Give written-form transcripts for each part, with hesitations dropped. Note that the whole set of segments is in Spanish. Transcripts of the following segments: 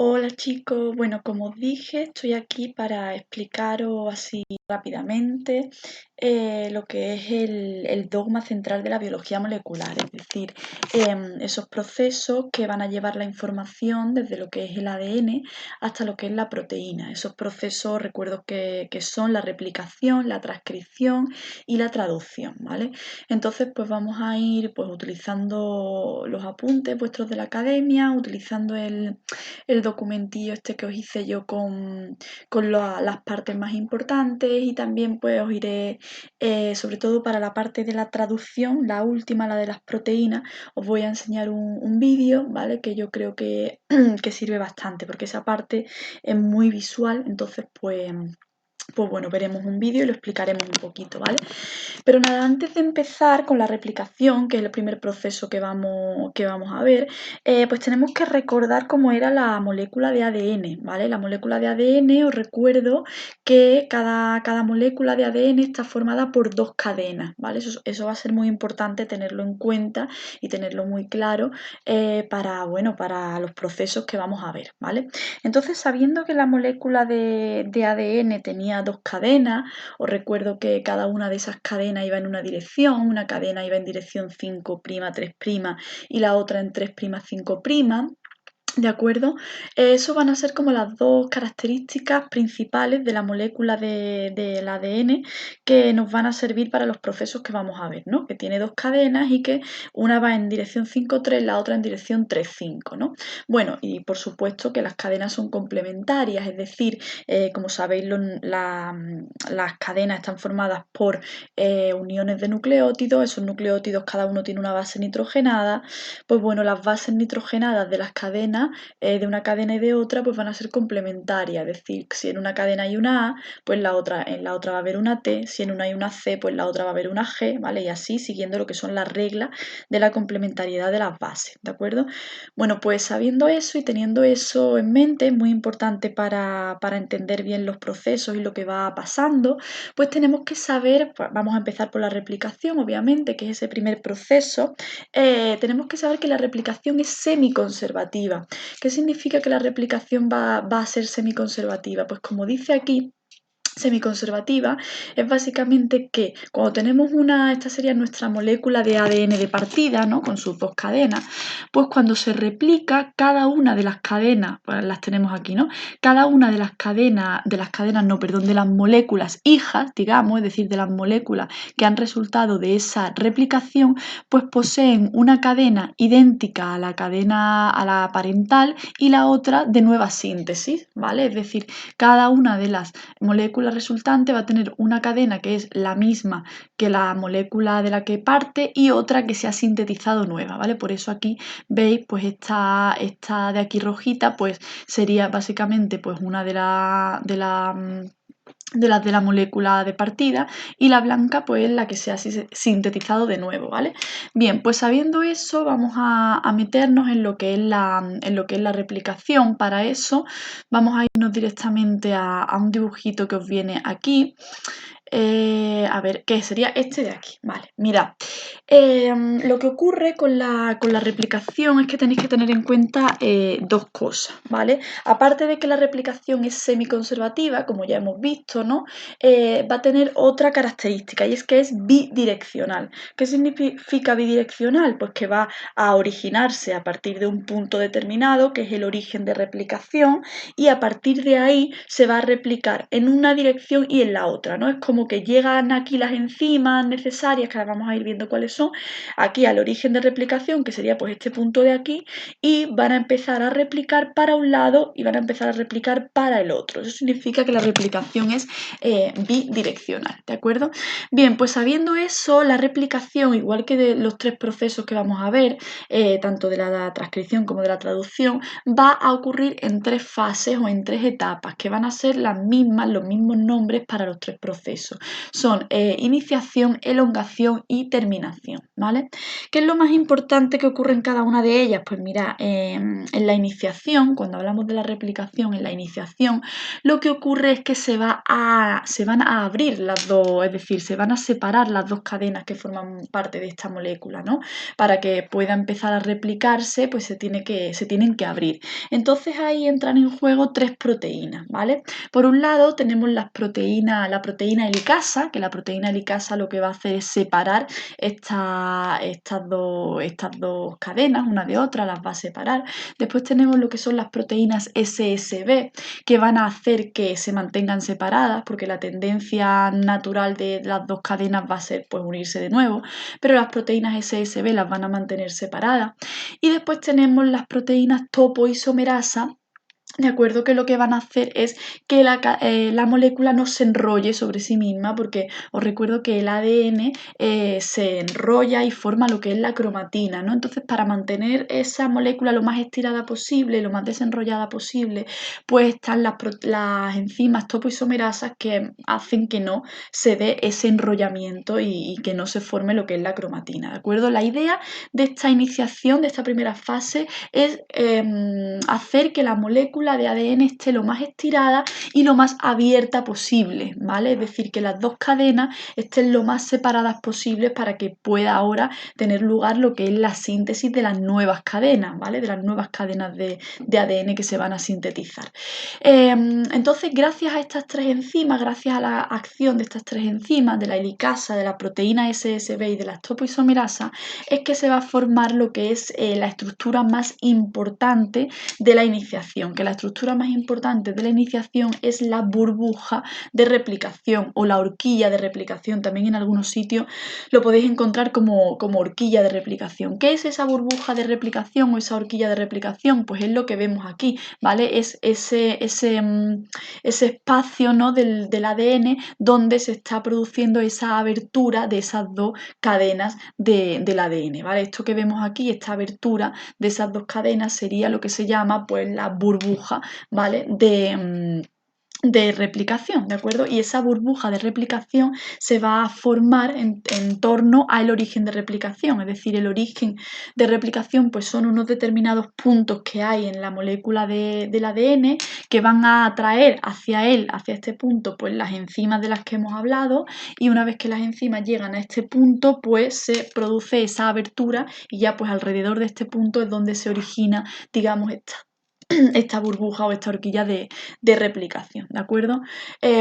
Hola chicos, bueno, como os dije, estoy aquí para explicaros así rápidamente lo que es el dogma central de la biología molecular, es decir, esos procesos que van a llevar la información desde lo que es el ADN hasta lo que es la proteína. Esos procesos, recuerdo que son la replicación, la transcripción y la traducción, ¿vale? Entonces, pues vamos a ir pues utilizando los apuntes vuestros de la academia, utilizando el documentillo este que os hice yo con las partes más importantes, y también pues os iré, sobre todo para la parte de la traducción, la última, la de las proteínas, os voy a enseñar un vídeo, ¿vale? Que yo creo que sirve bastante, porque esa parte es muy visual, entonces pues bueno, veremos un vídeo y lo explicaremos un poquito, ¿vale? Pero nada, antes de empezar con la replicación, que es el primer proceso que vamos a ver, pues tenemos que recordar cómo era la molécula de ADN, ¿vale? La molécula de ADN, os recuerdo que cada molécula de ADN está formada por dos cadenas, ¿vale? Eso va a ser muy importante tenerlo en cuenta y tenerlo muy claro bueno, para los procesos que vamos a ver, ¿vale? Entonces, sabiendo que la molécula de ADN tenía dos cadenas, os recuerdo que cada una de esas cadenas iba en una dirección, una cadena iba en dirección 5', 3', y la otra en 3', 5'. ¿De acuerdo? Eso van a ser como las dos características principales de la molécula del ADN que nos van a servir para los procesos que vamos a ver, ¿no? Que tiene dos cadenas y que una va en dirección 5', la otra en dirección 3', ¿no? Bueno, y por supuesto que las cadenas son complementarias, es decir, como sabéis, las cadenas están formadas por uniones de nucleótidos. Esos nucleótidos cada uno tiene una base nitrogenada. Pues bueno, las bases nitrogenadas de las cadenas, de una cadena y de otra, pues van a ser complementarias, es decir, si en una cadena hay una A, pues en la otra va a haber una T, si en una hay una C, pues en la otra va a haber una G, ¿vale? Y así siguiendo lo que son las reglas de la complementariedad de las bases, ¿de acuerdo? Bueno, pues sabiendo eso y teniendo eso en mente, es muy importante para entender bien los procesos y lo que va pasando, pues tenemos que saber, pues vamos a empezar por la replicación, obviamente, que es ese primer proceso. Tenemos que saber que la replicación es semiconservativa. ¿Qué significa que la replicación va a ser semiconservativa? Pues como dice aquí, semiconservativa es básicamente que cuando tenemos esta sería nuestra molécula de ADN de partida, ¿no? Con sus dos cadenas, pues cuando se replica cada una de las cadenas, pues las tenemos aquí, ¿no? Cada una de las cadenas, no, perdón, de las moléculas hijas, digamos, es decir, de las moléculas que han resultado de esa replicación, pues poseen una cadena idéntica a la parental y la otra de nueva síntesis, ¿vale? Es decir, cada una de las molécula resultante va a tener una cadena que es la misma que la molécula de la que parte y otra que se ha sintetizado nueva, ¿vale? Por eso aquí veis, pues esta de aquí rojita, pues sería básicamente pues una de la molécula de partida, y la blanca pues la que se ha sintetizado de nuevo, ¿vale? Bien, pues sabiendo eso vamos a meternos en lo que es la replicación. Para eso vamos a irnos directamente a un dibujito que os viene aquí. A ver, ¿qué sería este de aquí? Vale, mirad. Lo que ocurre con la replicación es que tenéis que tener en cuenta dos cosas, ¿vale? Aparte de que la replicación es semiconservativa, como ya hemos visto, ¿no? Va a tener otra característica, y es que es bidireccional. ¿Qué significa bidireccional? Pues que va a originarse a partir de un punto determinado, que es el origen de replicación, y a partir de ahí se va a replicar en una dirección y en la otra, ¿no? Es como que llegan aquí las enzimas necesarias, que ahora vamos a ir viendo cuáles son, aquí al origen de replicación, que sería pues este punto de aquí, y van a empezar a replicar para un lado y van a empezar a replicar para el otro. Eso significa que la replicación es bidireccional, ¿de acuerdo? Bien, pues sabiendo eso, la replicación, igual que de los tres procesos que vamos a ver, tanto de la transcripción como de la traducción, va a ocurrir en tres fases o en tres etapas, que van a ser las mismas, los mismos nombres para los tres procesos. proceso. Son iniciación, elongación y terminación, ¿vale? ¿Qué es lo más importante que ocurre en cada una de ellas? Pues mira, en la iniciación, cuando hablamos de la replicación, en la iniciación, lo que ocurre es que se van a abrir las dos, es decir, se van a separar las dos cadenas que forman parte de esta molécula, ¿no? Para que pueda empezar a replicarse, pues se tienen que abrir. Entonces ahí entran en juego tres proteínas, ¿vale? Por un lado tenemos la proteína helicasa, que la proteína helicasa lo que va a hacer es separar estas dos cadenas una de otra, las va a separar. Después tenemos lo que son las proteínas SSB, que van a hacer que se mantengan separadas, porque la tendencia natural de las dos cadenas va a ser pues unirse de nuevo, pero las proteínas SSB las van a mantener separadas. Y después tenemos las proteínas topoisomerasa, de acuerdo, que lo que van a hacer es que la molécula no se enrolle sobre sí misma, porque os recuerdo que el ADN se enrolla y forma lo que es la cromatina, ¿no? Entonces, para mantener esa molécula lo más estirada posible, lo más desenrollada posible, pues están las enzimas topoisomerasas que hacen que no se dé ese enrollamiento y que no se forme lo que es la cromatina, ¿de acuerdo? La idea de esta iniciación, de esta primera fase, es hacer que la molécula de ADN esté lo más estirada y lo más abierta posible, ¿vale? Es decir, que las dos cadenas estén lo más separadas posibles para que pueda ahora tener lugar lo que es la síntesis de las nuevas cadenas, ¿vale? De las nuevas cadenas de ADN que se van a sintetizar. Entonces, gracias a estas tres enzimas, gracias a la acción de estas tres enzimas, de la helicasa, de la proteína SSB y de la topoisomerasa, es que se va a formar lo que es la estructura más importante de la iniciación, que la estructura más importante de la iniciación es la burbuja de replicación o la horquilla de replicación. También en algunos sitios lo podéis encontrar como horquilla de replicación. ¿Qué es esa burbuja de replicación o esa horquilla de replicación? Pues es lo que vemos aquí, ¿vale? Es ese espacio, ¿no? del ADN donde se está produciendo esa abertura de esas dos cadenas del ADN, ¿vale? Esto que vemos aquí, esta abertura de esas dos cadenas sería lo que se llama pues la burbuja, ¿vale? De replicación, ¿de acuerdo? Y esa burbuja de replicación se va a formar en torno al origen de replicación, es decir, el origen de replicación pues son unos determinados puntos que hay en la molécula del ADN que van a atraer hacia este punto, pues las enzimas de las que hemos hablado, y una vez que las enzimas llegan a este punto, pues se produce esa abertura y ya pues alrededor de este punto es donde se origina, digamos, esta burbuja o esta horquilla de replicación, ¿de acuerdo?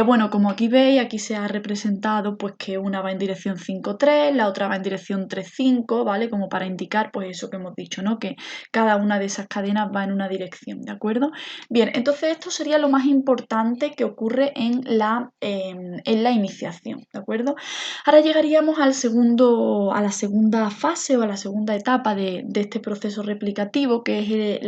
Bueno, como aquí veis, aquí se ha representado pues que una va en dirección 5,3, la otra va en dirección 3,5, ¿vale? Como para indicar pues eso que hemos dicho, ¿no? Que cada una de esas cadenas va en una dirección, ¿de acuerdo? Bien, entonces esto sería lo más importante que ocurre en la iniciación, ¿de acuerdo? Ahora llegaríamos a la segunda fase o a la segunda etapa de este proceso replicativo, que es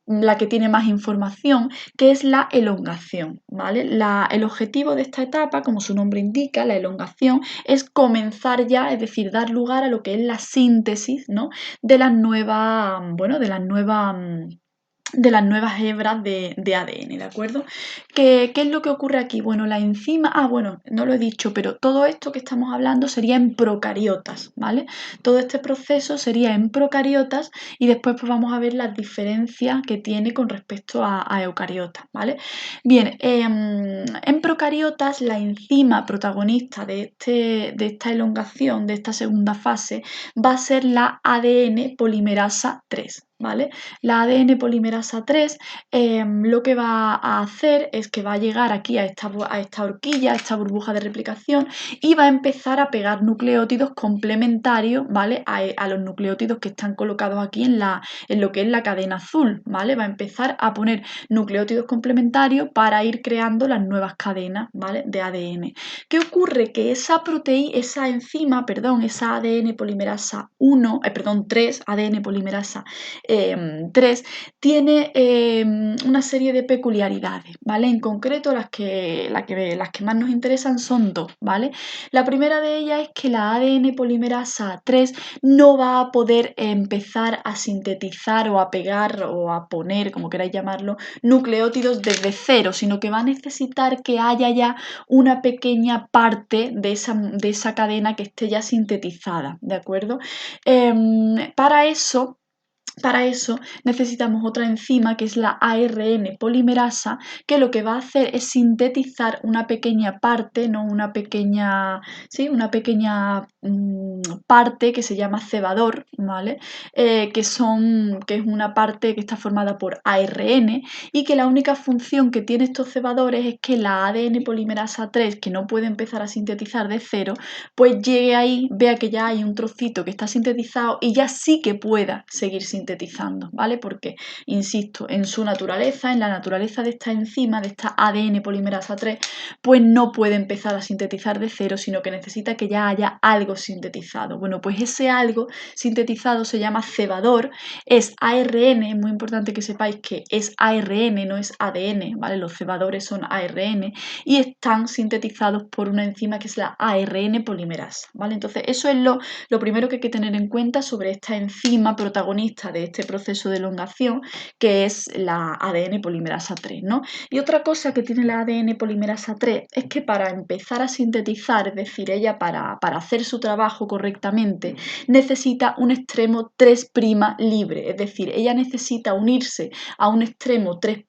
la que tiene más información, que es la elongación, ¿vale? El objetivo de esta etapa, como su nombre indica, la elongación, es comenzar ya, es decir, dar lugar a lo que es la síntesis, ¿no? De las nuevas, bueno, de las nuevas hebras de ADN, ¿de acuerdo? ¿Qué es lo que ocurre aquí? Bueno, la enzima, bueno, no lo he dicho, pero todo esto que estamos hablando sería en procariotas, ¿vale? Todo este proceso sería en procariotas y después pues vamos a ver las diferencias que tiene con respecto a eucariotas, ¿vale? Bien, en procariotas la enzima protagonista de esta elongación, de esta segunda fase, va a ser la ADN polimerasa 3, ¿vale? La ADN polimerasa 3 lo que va a hacer es que va a llegar aquí a esta horquilla, a esta burbuja de replicación, y va a empezar a pegar nucleótidos complementarios, ¿vale? A los nucleótidos que están colocados aquí en lo que es la cadena azul, ¿vale? Va a empezar a poner nucleótidos complementarios para ir creando las nuevas cadenas, ¿vale? De ADN. ¿Qué ocurre? Que esa enzima, esa ADN polimerasa 3, ADN polimerasa 3 tiene una serie de peculiaridades, ¿vale? En concreto las que más nos interesan son dos, ¿vale? La primera de ellas es que la ADN polimerasa 3 no va a poder empezar a sintetizar o a pegar o a poner, como queráis llamarlo, nucleótidos desde cero, sino que va a necesitar que haya ya una pequeña parte de esa cadena que esté ya sintetizada, ¿de acuerdo? Para eso necesitamos otra enzima que es la ARN polimerasa, que lo que va a hacer es sintetizar una pequeña parte, ¿no? Una pequeña parte que se llama cebador, ¿vale? Que es una parte que está formada por ARN y que la única función que tiene estos cebadores es que la ADN polimerasa 3, que no puede empezar a sintetizar de cero, pues llegue ahí, vea que ya hay un trocito que está sintetizado y ya sí que pueda seguir sintetizando, ¿vale? Porque, insisto, en su naturaleza, en la naturaleza de esta enzima, de esta ADN polimerasa 3, pues no puede empezar a sintetizar de cero, sino que necesita que ya haya algo sintetizado. Bueno, pues ese algo sintetizado se llama cebador, es ARN, es muy importante que sepáis que es ARN, no es ADN, ¿vale? Los cebadores son ARN y están sintetizados por una enzima que es la ARN polimerasa, ¿vale? Entonces, eso es lo primero que hay que tener en cuenta sobre esta enzima protagonista de este proceso de elongación, que es la ADN polimerasa 3, ¿no? Y otra cosa que tiene la ADN polimerasa 3 es que para empezar a sintetizar, es decir, ella para hacer su trabajo correctamente, necesita un extremo 3' libre, es decir, ella necesita unirse a un extremo 3'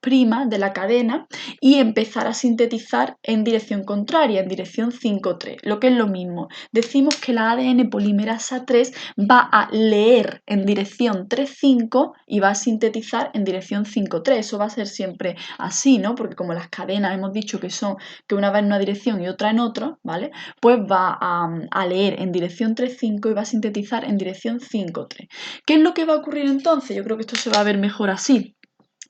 de la cadena y empezar a sintetizar en dirección contraria, en dirección 5'3, lo que es lo mismo. Decimos que la ADN polimerasa 3 va a leer en dirección 3,5 y va a sintetizar en dirección 5,3. Eso va a ser siempre así, ¿no? Porque como las cadenas hemos dicho que una va en una dirección y otra en otra, ¿vale? Pues va a leer en dirección 3,5 y va a sintetizar en dirección 5,3. ¿Qué es lo que va a ocurrir entonces? Yo creo que esto se va a ver mejor así,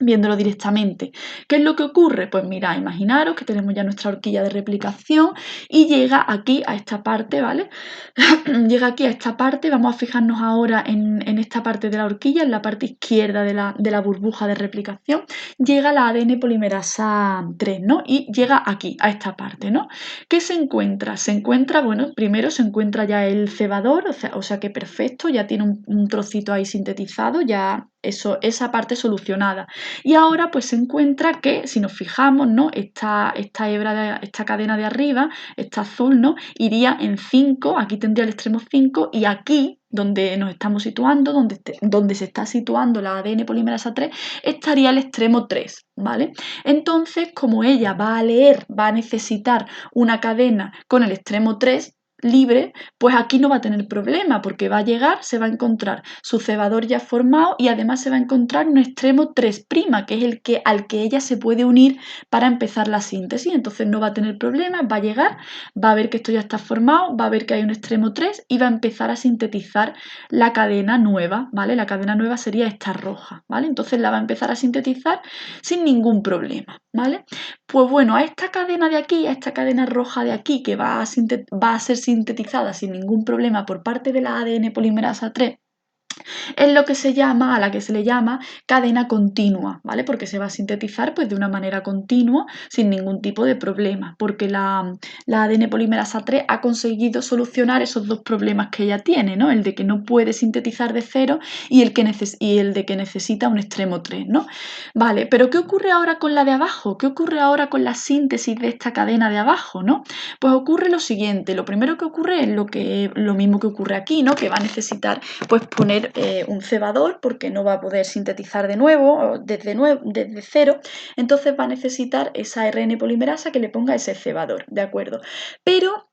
viéndolo directamente. ¿Qué es lo que ocurre? Pues mira, imaginaros que tenemos ya nuestra horquilla de replicación y llega aquí a esta parte, ¿vale? Llega aquí a esta parte, vamos a fijarnos ahora en esta parte de la horquilla, en la parte izquierda de la burbuja de replicación, llega la ADN polimerasa 3, ¿no? Y llega aquí, a esta parte, ¿no? ¿Qué se encuentra? Se encuentra, bueno, primero se encuentra ya el cebador, o sea que perfecto, ya tiene un trocito ahí sintetizado, ya esa parte solucionada. Y ahora pues se encuentra que, si nos fijamos, ¿no? Esta cadena de arriba, esta azul, ¿no? Iría en 5, aquí tendría el extremo 5 y aquí, donde nos estamos situando, donde se está situando la ADN polimerasa 3, estaría el extremo 3, ¿vale? Entonces, como ella va a leer, va a necesitar una cadena con el extremo 3 libre, pues aquí no va a tener problema porque va a llegar, se va a encontrar su cebador ya formado y además se va a encontrar un extremo 3', que es al que ella se puede unir para empezar la síntesis. Entonces no va a tener problemas, va a llegar, va a ver que esto ya está formado, va a ver que hay un extremo 3 y va a empezar a sintetizar la cadena nueva, ¿vale? La cadena nueva sería esta roja, ¿vale? Entonces la va a empezar a sintetizar sin ningún problema, ¿vale? Pues bueno, a esta cadena de aquí, a esta cadena roja de aquí, que va a ser sintetizada sin ningún problema por parte de la ADN polimerasa 3, es lo que se llama, a la que se le llama cadena continua, ¿vale? Porque se va a sintetizar pues, de una manera continua, sin ningún tipo de problema, porque la ADN polimerasa 3 ha conseguido solucionar esos dos problemas que ella tiene, ¿no? El de que no puede sintetizar de cero y el de que necesita un extremo 3, ¿no? Vale, pero ¿qué ocurre ahora con la de abajo? ¿Qué ocurre ahora con la síntesis de esta cadena de abajo, ¿no? Pues ocurre lo siguiente, lo primero que ocurre es lo mismo que ocurre aquí, ¿no? Que va a necesitar pues poner un cebador porque no va a poder sintetizar de nuevo, desde cero, entonces va a necesitar esa ARN polimerasa que le ponga ese cebador, ¿de acuerdo? Pero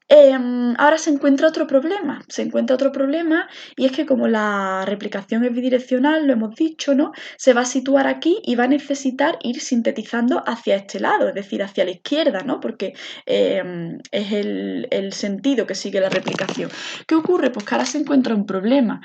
ahora se encuentra otro problema, y es que como la replicación es bidireccional, lo hemos dicho, ¿no? Se va a situar aquí y va a necesitar ir sintetizando hacia este lado, es decir, hacia la izquierda, ¿no? Porque es el sentido que sigue la replicación. ¿Qué ocurre? Pues que ahora se encuentra un problema,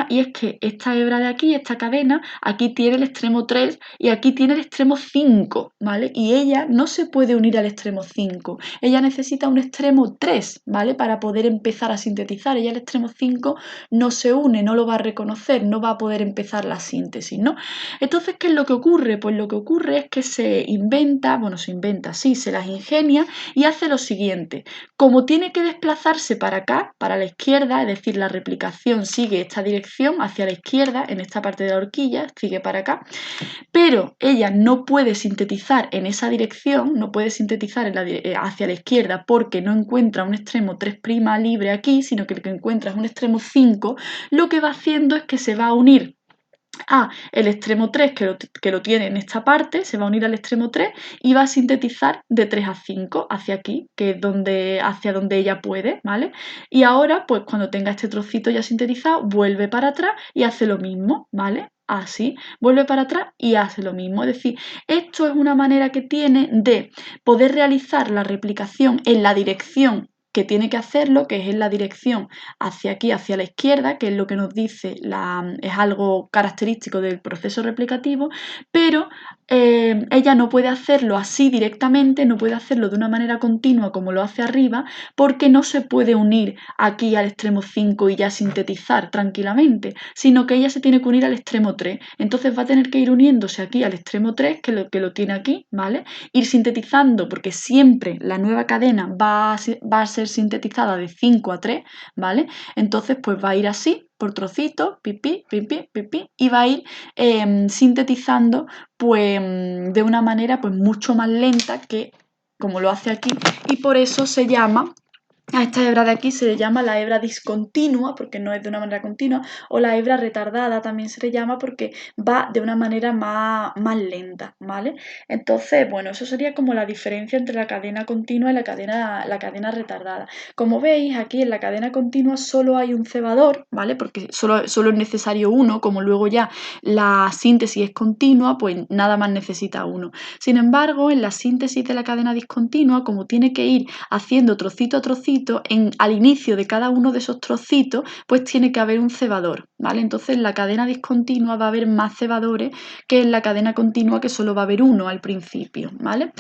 y es que esta hebra de aquí, esta cadena, aquí tiene el extremo 3 y aquí tiene el extremo 5, ¿vale? Y ella no se puede unir al extremo 5, ella necesita un extremo extremo 3, ¿vale? Para poder empezar a sintetizar. Ella el extremo 5 no se une, no lo va a reconocer, no va a poder empezar la síntesis, ¿no? Entonces, ¿qué es lo que ocurre? Pues lo que ocurre es que se las ingenia y hace lo siguiente. Como tiene que desplazarse para acá, para la izquierda, es decir, la replicación sigue esta dirección hacia la izquierda, en esta parte de la horquilla, sigue para acá, pero ella no puede sintetizar en esa dirección, no puede sintetizar hacia la izquierda porque no encuentra un extremo 3' libre aquí, sino que lo que encuentra es un extremo 5, lo que va haciendo es que se va a unir a el extremo 3 que lo tiene en esta parte, se va a unir al extremo 3 y va a sintetizar de 3 a 5 hacia aquí, que es hacia donde ella puede, ¿vale? Y ahora, pues cuando tenga este trocito ya sintetizado, vuelve para atrás y hace lo mismo, ¿vale? Así, vuelve para atrás y hace lo mismo. Es decir, esto es una manera que tiene de poder realizar la replicación en la dirección que tiene que hacerlo, que es en la dirección hacia aquí, hacia la izquierda, que es lo que nos dice, es algo característico del proceso replicativo, pero ella no puede hacerlo así directamente, no puede hacerlo de una manera continua como lo hace arriba, porque no se puede unir aquí al extremo 5 y ya sintetizar tranquilamente, sino que ella se tiene que unir al extremo 3. Entonces va a tener que ir uniéndose aquí al extremo 3, que lo tiene aquí, ¿vale? Ir sintetizando, porque siempre la nueva cadena va a ser sintetizada de 5 a 3, ¿vale? Entonces, pues va a ir así, por trocitos, pipí, pipí, pipí, y va a ir sintetizando pues de una manera pues mucho más lenta que como lo hace aquí, y por eso se llama a esta hebra de aquí se le llama la hebra discontinua porque no es de una manera continua, o la hebra retardada también se le llama porque va de una manera más lenta, ¿vale? Entonces, bueno, eso sería como la diferencia entre la cadena continua y la cadena retardada. Como veis, aquí en la cadena continua solo hay un cebador, ¿vale? Porque solo es necesario uno, como luego ya la síntesis es continua, pues nada más necesita uno. Sin embargo, en la síntesis de la cadena discontinua, como tiene que ir haciendo trocito a trocito, al inicio de cada uno de esos trocitos, pues tiene que haber un cebador, ¿vale? Entonces en la cadena discontinua va a haber más cebadores que en la cadena continua, que solo va a haber uno al principio, ¿vale?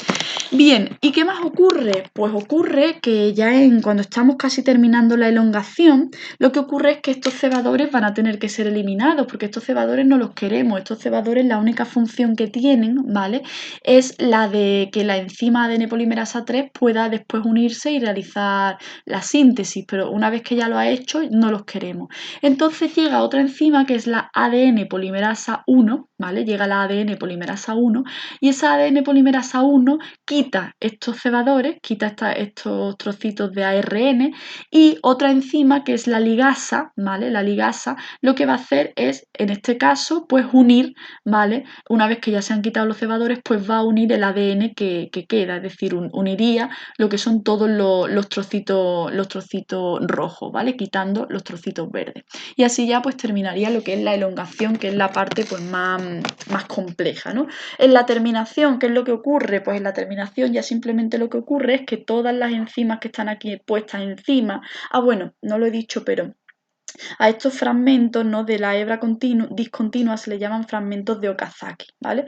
Bien, ¿y qué más ocurre? Pues ocurre que ya cuando estamos casi terminando la elongación, lo que ocurre es que estos cebadores van a tener que ser eliminados, porque estos cebadores no los queremos. Estos cebadores, la única función que tienen, ¿vale?, es la de que la enzima ADN polimerasa 3 pueda después unirse y realizar la síntesis, pero una vez que ya lo ha hecho, no los queremos. Entonces llega otra enzima que es la ADN polimerasa 1, ¿vale? Llega la ADN polimerasa 1 y esa ADN polimerasa 1 quita estos cebadores, quita estos trocitos de ARN, y otra enzima que es la ligasa, ¿vale? La ligasa lo que va a hacer es, en este caso, pues unir, ¿vale? Una vez que ya se han quitado los cebadores, pues va a unir el ADN que queda, es decir, uniría lo que son todos los trocitos rojos, ¿vale? Quitando los trocitos verdes. Y así ya pues terminaría lo que es la elongación, que es la parte pues más compleja, ¿no? En la terminación, ¿qué es lo que ocurre? Pues en la terminación ya simplemente lo que ocurre es que todas las enzimas que están aquí puestas encima, bueno, no lo he dicho, pero a estos fragmentos, ¿no?, de la hebra discontinua se le llaman fragmentos de Okazaki, ¿vale?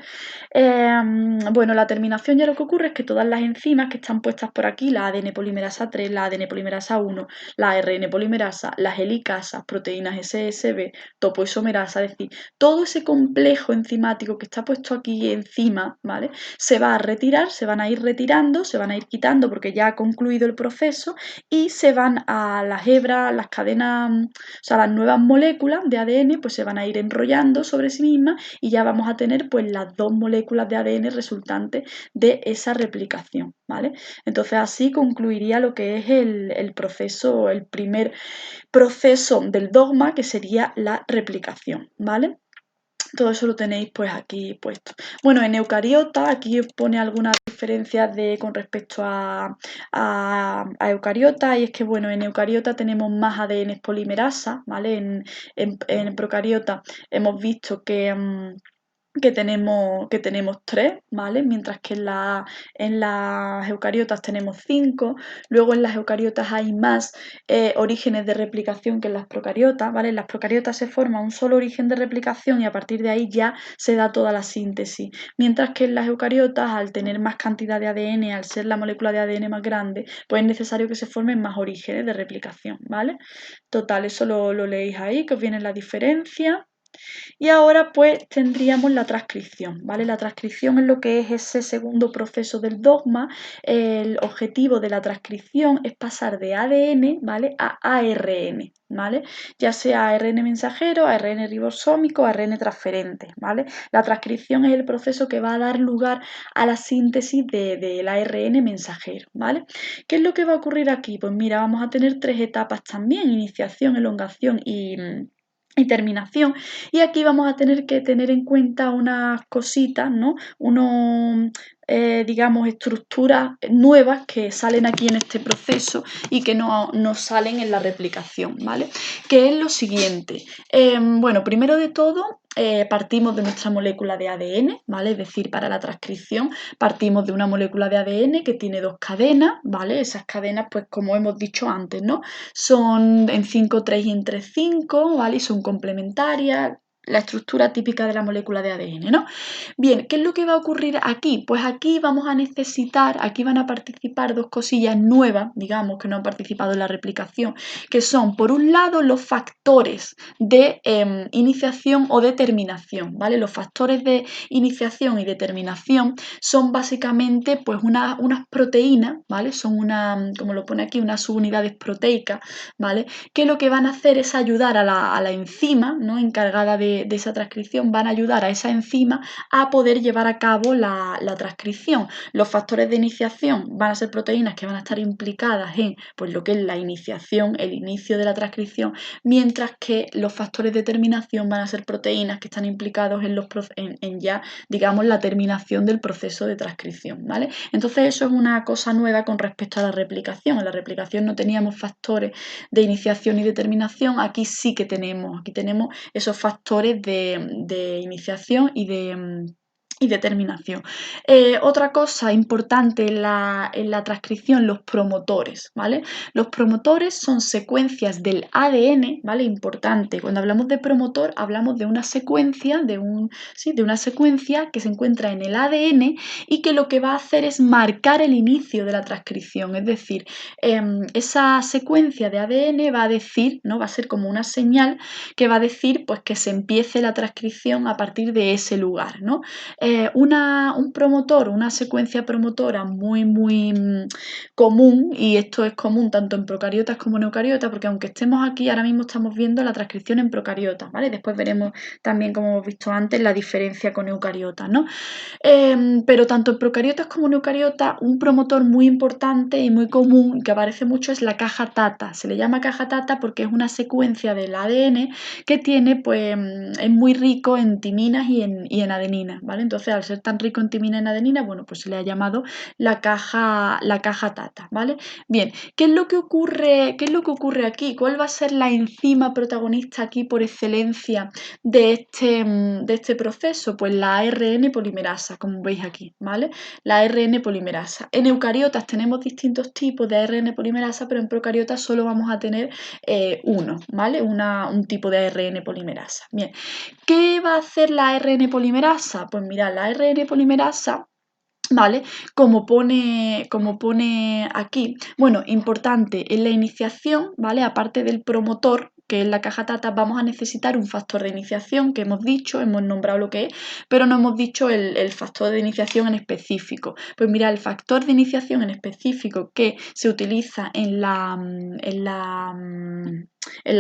Bueno, la terminación ya lo que ocurre es que todas las enzimas que están puestas por aquí, la ADN polimerasa 3, la ADN polimerasa 1, la ARN polimerasa, las helicasas, proteínas SSB, topoisomerasa, es decir, todo ese complejo enzimático que está puesto aquí encima, ¿vale?, se va a retirar, se van a ir retirando, se van a ir quitando porque ya ha concluido el proceso, y se van a las hebras, las cadenas, o sea, las nuevas moléculas de ADN pues se van a ir enrollando sobre sí mismas y ya vamos a tener pues las dos moléculas de ADN resultantes de esa replicación, ¿vale? Entonces así concluiría lo que es el proceso, el primer proceso del dogma, que sería la replicación, ¿vale? Todo eso lo tenéis pues aquí puesto. Bueno, en eucariota, aquí os pone algunas diferencias con respecto a eucariota, y es que bueno, en eucariota tenemos más ADN polimerasa, ¿vale? En procariota hemos visto que que tenemos 3, ¿vale? Mientras que en las eucariotas tenemos 5. Luego en las eucariotas hay más orígenes de replicación que en las procariotas, ¿vale? En las procariotas se forma un solo origen de replicación y a partir de ahí ya se da toda la síntesis. Mientras que en las eucariotas, al tener más cantidad de ADN, al ser la molécula de ADN más grande, pues es necesario que se formen más orígenes de replicación, ¿vale? Total, eso lo leéis ahí, que os viene la diferencia. Y ahora pues tendríamos la transcripción, ¿vale? La transcripción es lo que es ese segundo proceso del dogma. El objetivo de la transcripción es pasar de ADN, ¿vale? A ARN, ¿vale? Ya sea ARN mensajero, ARN ribosómico, ARN transferente, ¿vale? La transcripción es el proceso que va a dar lugar a la síntesis del ARN mensajero, ¿vale? ¿Qué es lo que va a ocurrir aquí? Pues mira, vamos a tener 3 etapas también: iniciación, elongación y terminación. Y aquí vamos a tener que tener en cuenta unas cositas, ¿no? Digamos, estructuras nuevas que salen aquí en este proceso y que no salen en la replicación, ¿vale? Que es lo siguiente. Bueno, primero de todo, partimos de nuestra molécula de ADN, ¿vale? Es decir, para la transcripción partimos de una molécula de ADN que tiene 2 cadenas, ¿vale? Esas cadenas, pues como hemos dicho antes, ¿no? Son en 5, 3 y en 3, 5, ¿vale? Y son complementarias, la estructura típica de la molécula de ADN, ¿no? Bien, ¿qué es lo que va a ocurrir aquí? Pues aquí vamos a necesitar, aquí van a participar 2 cosillas nuevas, digamos, que no han participado en la replicación, que son, por un lado, los factores de iniciación o determinación, ¿vale? Los factores de iniciación y determinación son básicamente pues unas proteínas, ¿vale? Son como lo pone aquí, unas subunidades proteicas, ¿vale? Que lo que van a hacer es ayudar a la enzima, ¿no? Encargada de esa transcripción, van a ayudar a esa enzima a poder llevar a cabo la transcripción. Los factores de iniciación van a ser proteínas que van a estar implicadas en pues, lo que es la iniciación, el inicio de la transcripción, mientras que los factores de terminación van a ser proteínas que están implicados en ya, digamos, la terminación del proceso de transcripción, ¿vale? Entonces eso es una cosa nueva con respecto a la replicación. En la replicación no teníamos factores de iniciación y determinación, aquí sí que tenemos, aquí tenemos esos factores de iniciación y determinación. Otra cosa importante en la transcripción, los promotores, ¿vale? Los promotores son secuencias del ADN, ¿vale? Importante. Cuando hablamos de promotor, hablamos de una secuencia, de una secuencia que se encuentra en el ADN y que lo que va a hacer es marcar el inicio de la transcripción. Es decir, esa secuencia de ADN va a decir, ¿no? Va a ser como una señal que va a decir pues, que se empiece la transcripción a partir de ese lugar, ¿no? Un promotor, una secuencia promotora muy común, y esto es común tanto en procariotas como en eucariotas, porque aunque estemos aquí, ahora mismo estamos viendo la transcripción en procariotas, ¿vale? Después veremos también, como hemos visto antes, la diferencia con eucariotas, ¿no? Pero tanto en procariotas como en eucariotas, un promotor muy importante y muy común que aparece mucho es la caja Tata. Se le llama caja Tata porque es una secuencia del ADN que tiene, pues, es muy rico en timinas y en adeninas, ¿vale? Entonces, al ser tan rico en timina y en adenina, bueno, pues se le ha llamado la caja Tata, ¿vale? Bien, ¿qué es lo que ocurre aquí? ¿Cuál va a ser la enzima protagonista aquí por excelencia de este proceso? Pues la ARN polimerasa, como veis aquí, ¿vale? La ARN polimerasa. En eucariotas tenemos distintos tipos de ARN polimerasa, pero en procariotas solo vamos a tener uno, ¿vale? Un tipo de ARN polimerasa. Bien, ¿qué va a hacer la ARN polimerasa? Pues mira, la ARN polimerasa, ¿vale? Como pone aquí, bueno, importante, en la iniciación, ¿vale? Aparte del promotor, que es la caja Tata, vamos a necesitar un factor de iniciación que hemos dicho, hemos nombrado lo que es, pero no hemos dicho el factor de iniciación en específico. Pues mira, el factor de iniciación en específico que se utiliza en la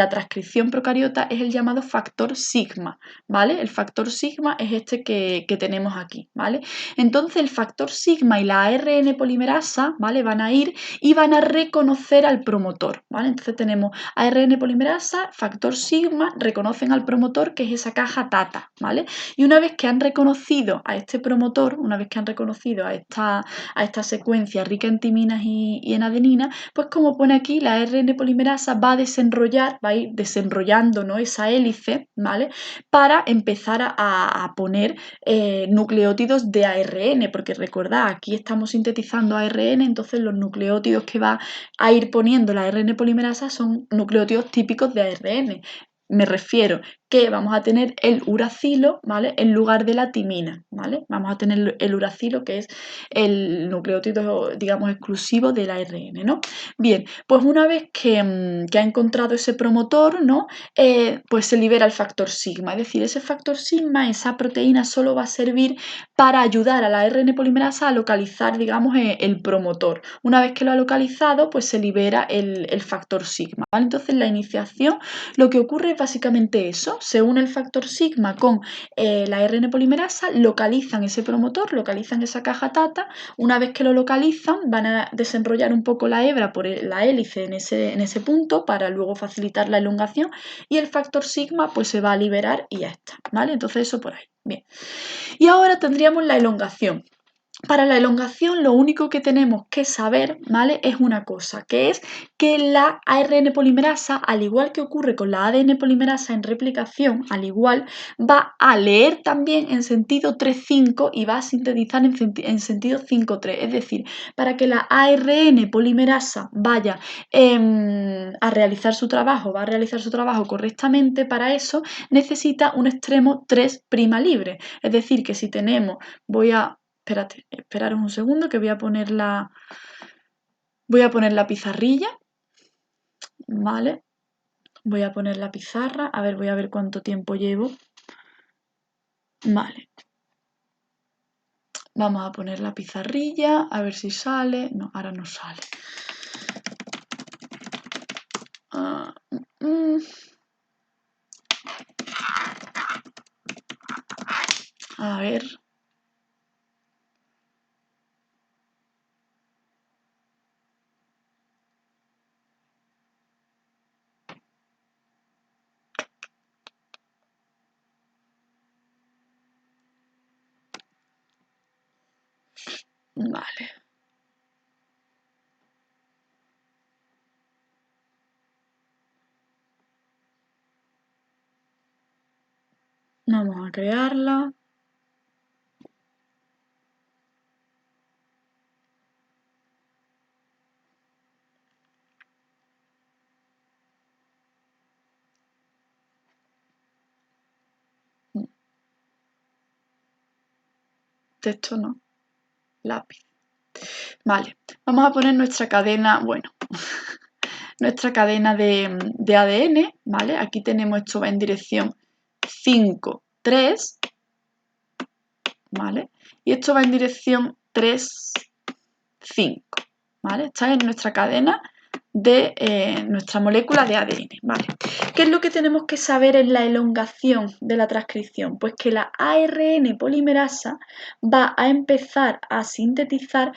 transcripción procariota es el llamado factor sigma, ¿vale? El factor sigma es este que tenemos aquí, ¿vale? Entonces el factor sigma y la ARN polimerasa, ¿vale? Van a ir y van a reconocer al promotor, ¿vale? Entonces tenemos ARN polimerasa polimerasa, factor sigma, reconocen al promotor, que es esa caja TATA, ¿vale? Y una vez que han reconocido a este promotor, una vez que han reconocido a esta secuencia rica en timinas y en adenina, pues como pone aquí, la ARN polimerasa va a desenrollar, va a ir desenrollando, ¿no?, esa hélice, ¿vale?, para empezar a poner nucleótidos de ARN, porque recordad, aquí estamos sintetizando ARN, entonces los nucleótidos que va a ir poniendo la ARN polimerasa son nucleótidos típicos de ARN. Me refiero que vamos a tener el uracilo, ¿vale?, en lugar de la timina, ¿vale? Vamos a tener el uracilo, que es el nucleótido, digamos, exclusivo del ARN, ¿no? Bien, pues una vez que ha encontrado ese promotor, ¿no?, pues se libera el factor sigma, es decir, ese factor sigma, esa proteína solo va a servir para ayudar a la ARN polimerasa a localizar, digamos, el promotor. Una vez que lo ha localizado, pues se libera el factor sigma, ¿vale? Entonces, la iniciación, lo que ocurre es básicamente eso: se une el factor sigma con la ARN polimerasa, localizan ese promotor, localizan esa caja TATA. Una vez que lo localizan, van a desenrollar un poco la hebra por la hélice en ese punto para luego facilitar la elongación, y el factor sigma pues se va a liberar y ya está, ¿vale? Entonces eso por ahí. Bien. Y ahora tendríamos la elongación. Para la elongación lo único que tenemos que saber, ¿vale?, es una cosa, que es que la ARN polimerasa, al igual que ocurre con la ADN polimerasa en replicación, al igual, va a leer también en sentido 3,5 y va a sintetizar en sentido 5,3. Es decir, para que la ARN polimerasa vaya a realizar su trabajo, va a realizar su trabajo correctamente, para eso necesita un extremo 3' libre. Es decir, que si tenemos, esperaros un segundo que voy a poner la pizarrilla, ¿vale? Voy a poner la pizarra, a ver, voy a ver cuánto tiempo llevo. Vale. Vamos a poner la pizarrilla, a ver si sale. No, ahora no sale. A ver. Vale. Vamos a crearla. Texto no. Lápiz. Vale. Vamos a poner nuestra cadena, bueno, nuestra cadena de ADN, ¿vale? Aquí tenemos, esto va en dirección 5, 3, ¿vale? Y esto va en dirección 3, 5, ¿vale? Esta es nuestra cadena de nuestra molécula de ADN, ¿vale? ¿Qué es lo que tenemos que saber en la elongación de la transcripción? Pues que la ARN polimerasa va a empezar a sintetizar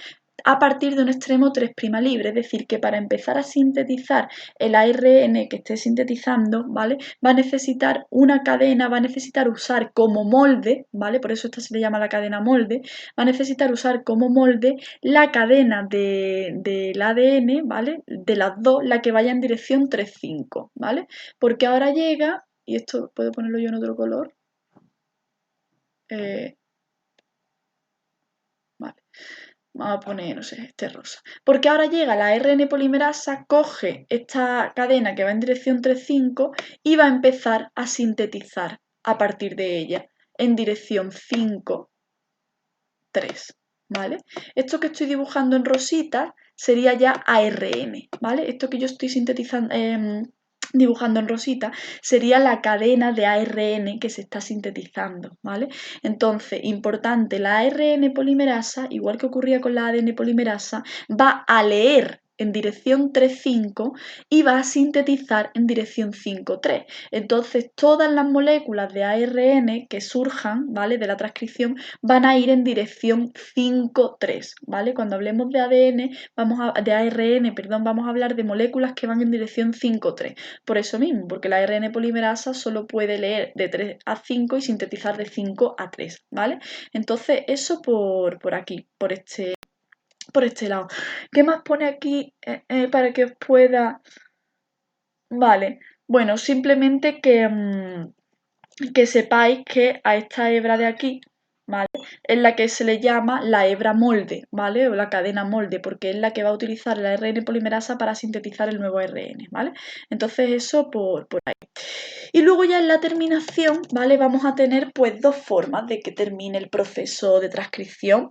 a partir de un extremo 3' libre, es decir, que para empezar a sintetizar el ARN que esté sintetizando, ¿vale?, va a necesitar una cadena, va a necesitar usar como molde, ¿vale?, por eso esta se le llama la cadena molde, va a necesitar usar como molde la cadena del ADN, ¿vale?, de las dos, la que vaya en dirección 3,5, ¿vale? Porque ahora llega, y esto puedo ponerlo yo en otro color, vale. Vamos a poner, no sé, este rosa. Porque ahora llega la ARN polimerasa, coge esta cadena que va en dirección 3,5 y va a empezar a sintetizar a partir de ella en dirección 5, 3, ¿vale? Esto que estoy dibujando en rosita sería ya ARN, ¿vale? Esto que yo estoy sintetizando, dibujando en rosita, sería la cadena de ARN que se está sintetizando, ¿vale? Entonces, importante, la ARN polimerasa, igual que ocurría con la ADN polimerasa, va a leer en dirección 3,5 y va a sintetizar en dirección 5,3. Entonces todas las moléculas de ARN que surjan, ¿vale?, de la transcripción van a ir en dirección 5,3, ¿vale? Cuando hablemos de ADN, de ARN, perdón, vamos a hablar de moléculas que van en dirección 5,3. Por eso mismo, porque la ARN polimerasa solo puede leer de 3 a 5 y sintetizar de 5 a 3, ¿vale? Entonces eso por aquí, por este lado. ¿Qué más pone aquí para que os pueda...? Vale, bueno, simplemente que sepáis que a esta hebra de aquí, ¿vale?, es la que se le llama la hebra molde, ¿vale?, o la cadena molde, porque es la que va a utilizar la ARN polimerasa para sintetizar el nuevo ARN, ¿vale? Entonces eso por ahí. Y luego ya en la terminación, ¿vale?, vamos a tener pues dos formas de que termine el proceso de transcripción.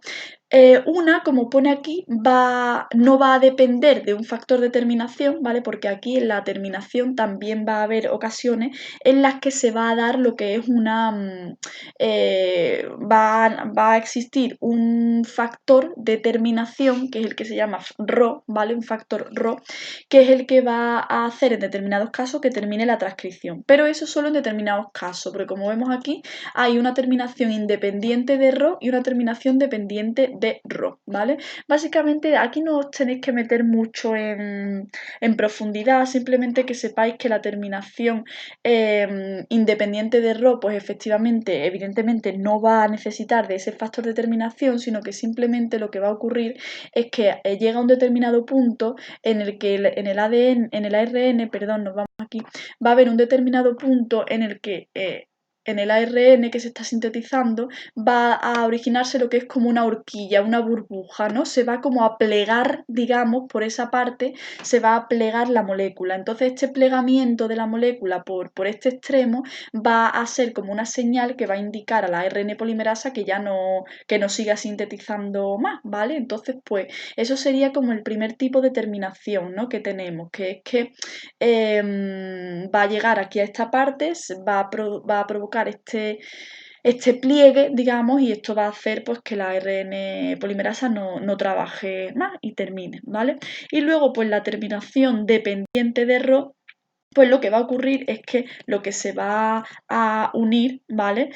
Una, como pone aquí, no va a depender de un factor de terminación, ¿vale? Porque aquí en la terminación también va a haber ocasiones en las que se va a dar lo que es va a existir un factor de terminación, que es el que se llama Rho, ¿vale? Un factor Rho, que es el que va a hacer en determinados casos que termine la transcripción. Pero eso solo en determinados casos, porque como vemos aquí, hay una terminación independiente de Rho y una terminación dependiente de Rho, ¿vale? Básicamente aquí no os tenéis que meter mucho en profundidad, simplemente que sepáis que la terminación independiente de Rho, pues efectivamente, evidentemente no va a necesitar de ese factor de terminación, sino que simplemente lo que va a ocurrir es que llega a un determinado punto en el que en el ARN, perdón, nos vamos aquí, va a haber un determinado punto en el que en el ARN que se está sintetizando va a originarse lo que es como una horquilla, una burbuja, ¿no? Se va como a plegar, digamos, por esa parte, se va a plegar la molécula. Entonces este plegamiento de la molécula por este extremo va a ser como una señal que va a indicar a la ARN polimerasa que ya no siga sintetizando más, ¿vale? Entonces, pues eso sería como el primer tipo de terminación, ¿no?, que tenemos, que es que va a llegar aquí a esta parte, va a provocar este pliegue, digamos, y esto va a hacer pues que la ARN polimerasa no trabaje más y termine, ¿vale? Y luego, pues la terminación dependiente de Rho, pues lo que va a ocurrir es que lo que se va a unir, ¿vale?,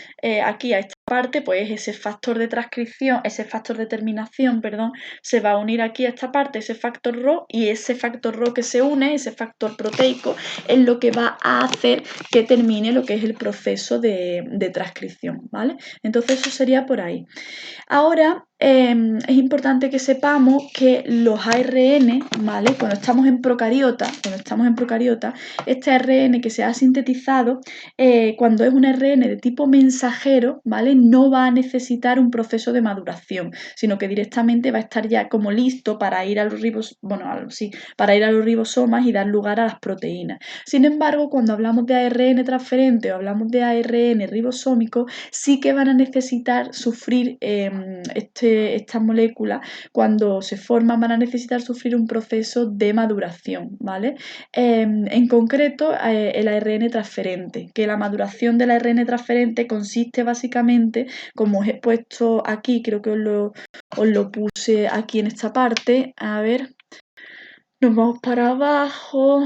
aquí a esta parte, pues ese factor de transcripción, ese factor de terminación, perdón, se va a unir aquí a esta parte, ese factor Rho, y ese factor Rho que se une, ese factor proteico, es lo que va a hacer que termine lo que es el proceso de transcripción, ¿vale? Entonces eso sería por ahí. Ahora es importante que sepamos que los ARN, ¿vale?, cuando estamos en procariota, este ARN que se ha sintetizado, cuando es un ARN de tipo mensajero, ¿vale?, no va a necesitar un proceso de maduración, sino que directamente va a estar ya como listo para ir a los ribosomas y dar lugar a las proteínas. Sin embargo, cuando hablamos de ARN transferente o hablamos de ARN ribosómico, sí que van a necesitar sufrir estas moléculas, cuando se forman, van a necesitar sufrir un proceso de maduración, ¿vale? En concreto, el ARN transferente, que la maduración del ARN transferente consiste básicamente, como os he puesto aquí, creo que os lo puse aquí en esta parte, a ver, nos vamos para abajo,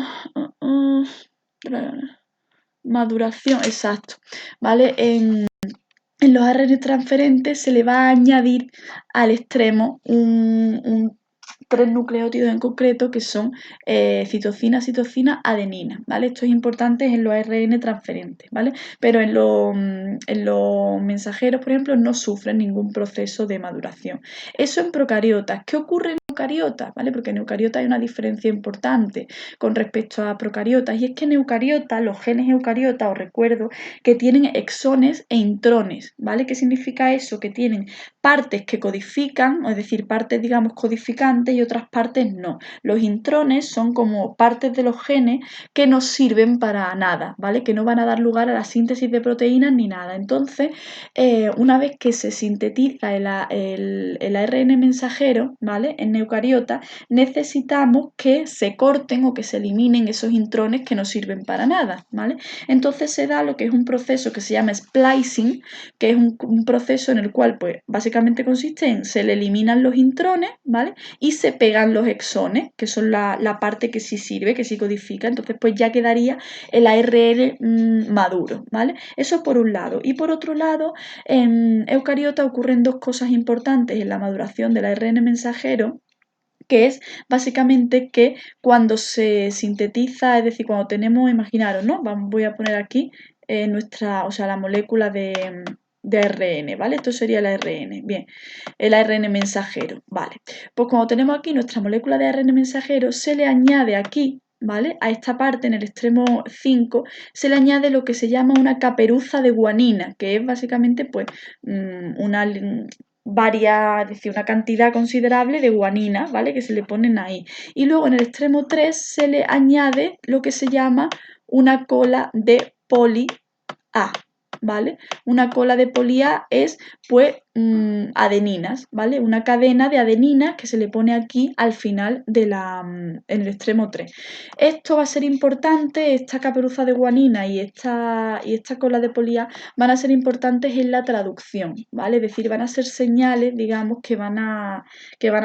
maduración, exacto, ¿vale? En los ARN transferentes se le va a añadir al extremo tres nucleótidos en concreto que son citosina, citosina, adenina, ¿vale? Esto es importante en los ARN transferentes, ¿vale? Pero en los mensajeros, por ejemplo, no sufren ningún proceso de maduración. Eso en procariotas. ¿Qué ocurre en eucariotas? ¿Vale? Porque en eucariotas hay una diferencia importante con respecto a procariotas, y es que en eucariotas, los genes eucariotas, os recuerdo que tienen exones e intrones, ¿vale? ¿Qué significa eso? Que tienen partes que codifican, es decir, partes, digamos, codificantes, y otras partes no. Los intrones son como partes de los genes que no sirven para nada, ¿vale? Que no van a dar lugar a la síntesis de proteínas ni nada. Entonces, una vez que se sintetiza el ARN mensajero, ¿vale?, en eucariotas, necesitamos que se corten o que se eliminen esos intrones que no sirven para nada, ¿vale? Entonces se da lo que es un proceso que se llama splicing, que es un proceso en el cual, pues, básicamente consiste en se le eliminan los intrones, ¿vale?, y se se pegan los exones, que son la parte que sí sirve, que sí codifica, entonces pues ya quedaría el ARN maduro, ¿vale? Eso por un lado. Y por otro lado, en eucariota ocurren dos cosas importantes en la maduración del ARN mensajero, que es básicamente que cuando se sintetiza, es decir, cuando tenemos, imaginaros, ¿no? Voy a poner aquí la molécula de ARN, ¿vale? Esto sería el ARN, bien, el ARN mensajero, ¿vale? Pues cuando tenemos aquí nuestra molécula de ARN mensajero, se le añade aquí, ¿vale? A esta parte, en el extremo 5, se le añade lo que se llama una caperuza de guanina, que es básicamente, pues, es decir, una cantidad considerable de guanina, ¿vale? Que se le ponen ahí. Y luego en el extremo 3 se le añade lo que se llama una cola de poli A, ¿vale? Una cola de poli-A es, pues, adeninas, ¿vale? Una cadena de adeninas que se le pone aquí al final en el extremo 3. Esto va a ser importante, esta caperuza de guanina y esta cola de poli-A van a ser importantes en la traducción, ¿vale? Es decir, van a ser señales, digamos, que van a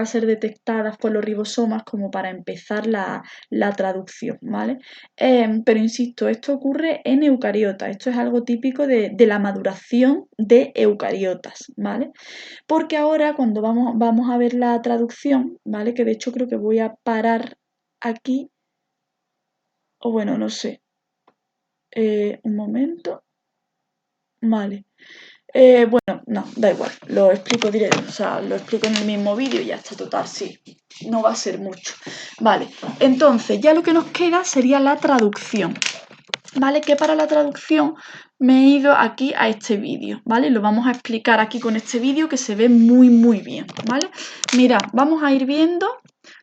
ser detectadas por los ribosomas como para empezar la traducción, ¿vale? Pero insisto, esto ocurre en eucariotas, esto es algo típico de la maduración de eucariotas, ¿vale? Porque ahora cuando vamos a ver la traducción, ¿vale? Que de hecho creo que voy a parar aquí, o bueno, no sé, un momento, vale. Bueno, no, da igual, lo explico directo, o sea, lo explico en el mismo vídeo y ya está, total, sí, no va a ser mucho. Vale, entonces ya lo que nos queda sería la traducción. ¿Vale? Que para la traducción me he ido aquí a este vídeo, ¿vale? Lo vamos a explicar aquí con este vídeo que se ve muy, muy bien, ¿vale? Mirad, vamos a ir viendo